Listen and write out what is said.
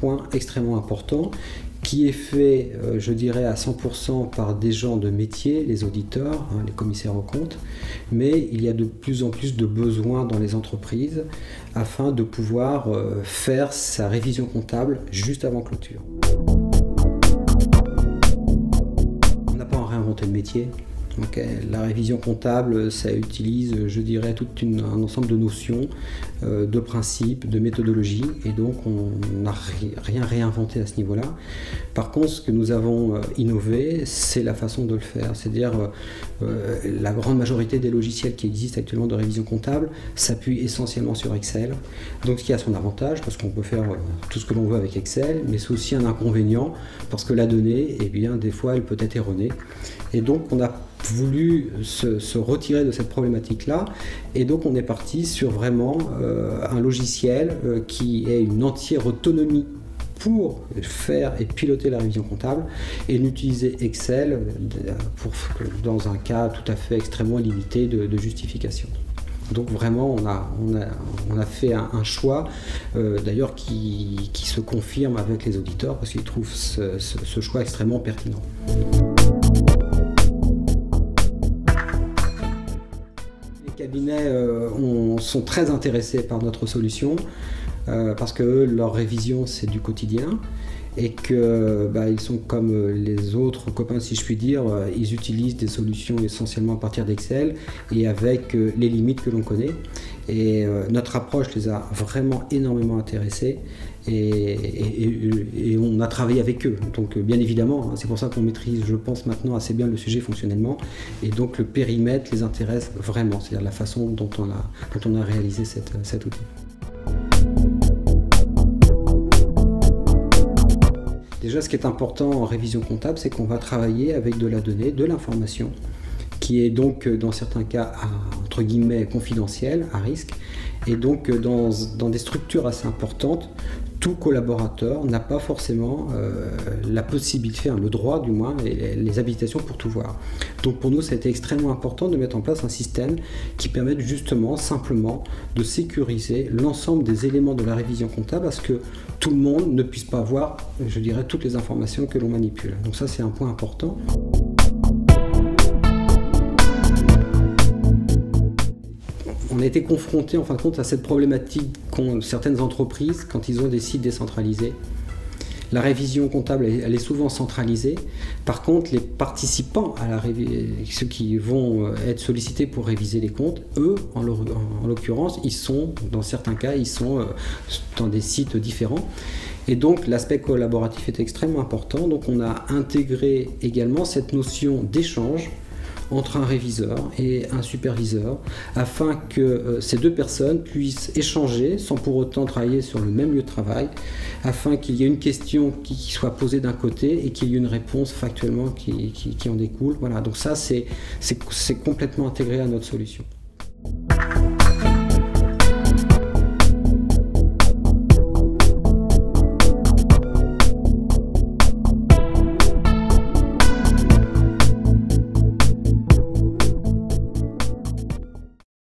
point extrêmement important qui est fait, je dirais, à 100% par des gens de métier, les auditeurs, les commissaires aux comptes, mais il y a de plus en plus de besoins dans les entreprises afin de pouvoir faire sa révision comptable juste avant clôture. On n'a pas à réinventer le métier. Donc, la révision comptable, ça utilise, je dirais, tout un ensemble de notions, de principes, de méthodologies, et donc on n'a rien réinventé à ce niveau-là. Par contre, ce que nous avons innové, c'est la façon de le faire. C'est-à-dire, la grande majorité des logiciels qui existent actuellement de révision comptable s'appuient essentiellement sur Excel. Donc, ce qui a son avantage, parce qu'on peut faire tout ce que l'on veut avec Excel, mais c'est aussi un inconvénient, parce que la donnée, eh bien, des fois, elle peut être erronée. Et donc, on a voulu se retirer de cette problématique-là, et donc on est parti sur vraiment un logiciel qui ait une entière autonomie pour faire et piloter la révision comptable, et n'utiliser Excel dans un cas tout à fait extrêmement limité de justification. Donc vraiment on a fait un choix d'ailleurs qui se confirme avec les auditeurs, parce qu'ils trouvent ce choix extrêmement pertinent. Les cabinets sont très intéressés par notre solution parce que leur révision, c'est du quotidien, et que ils sont comme les autres copains, si je puis dire. Ils utilisent des solutions essentiellement à partir d'Excel et avec les limites que l'on connaît. Et notre approche les a vraiment énormément intéressés, et on a travaillé avec eux. Donc bien évidemment, c'est pour ça qu'on maîtrise, je pense, maintenant assez bien le sujet fonctionnellement, et donc le périmètre les intéresse vraiment, c'est-à-dire la façon dont on a réalisé cet outil. Déjà, ce qui est important en révision comptable, c'est qu'on va travailler avec de la donnée, de l'information, qui est donc dans certains cas entre guillemets confidentielle, à risque, et donc dans des structures assez importantes, tout collaborateur n'a pas forcément la possibilité, le droit du moins, et les habilitations pour tout voir. Donc pour nous, c'était extrêmement important de mettre en place un système qui permette justement, simplement, de sécuriser l'ensemble des éléments de la révision comptable, parce que tout le monde ne puisse pas voir, je dirais, toutes les informations que l'on manipule. Donc ça, c'est un point important. On a été confronté en fin de compte à cette problématique qu'ont certaines entreprises quand ils ont des sites décentralisés. La révision comptable, elle est souvent centralisée. Par contre, les participants à la ceux qui vont être sollicités pour réviser les comptes, eux, en l'occurrence, dans certains cas, ils sont dans des sites différents. Et donc, l'aspect collaboratif est extrêmement important. Donc, on a intégré également cette notion d'échange entre un réviseur et un superviseur, afin que ces deux personnes puissent échanger sans pour autant travailler sur le même lieu de travail, afin qu'il y ait une question qui soit posée d'un côté et qu'il y ait une réponse factuellement qui en découle. Voilà, donc ça c'est complètement intégré à notre solution.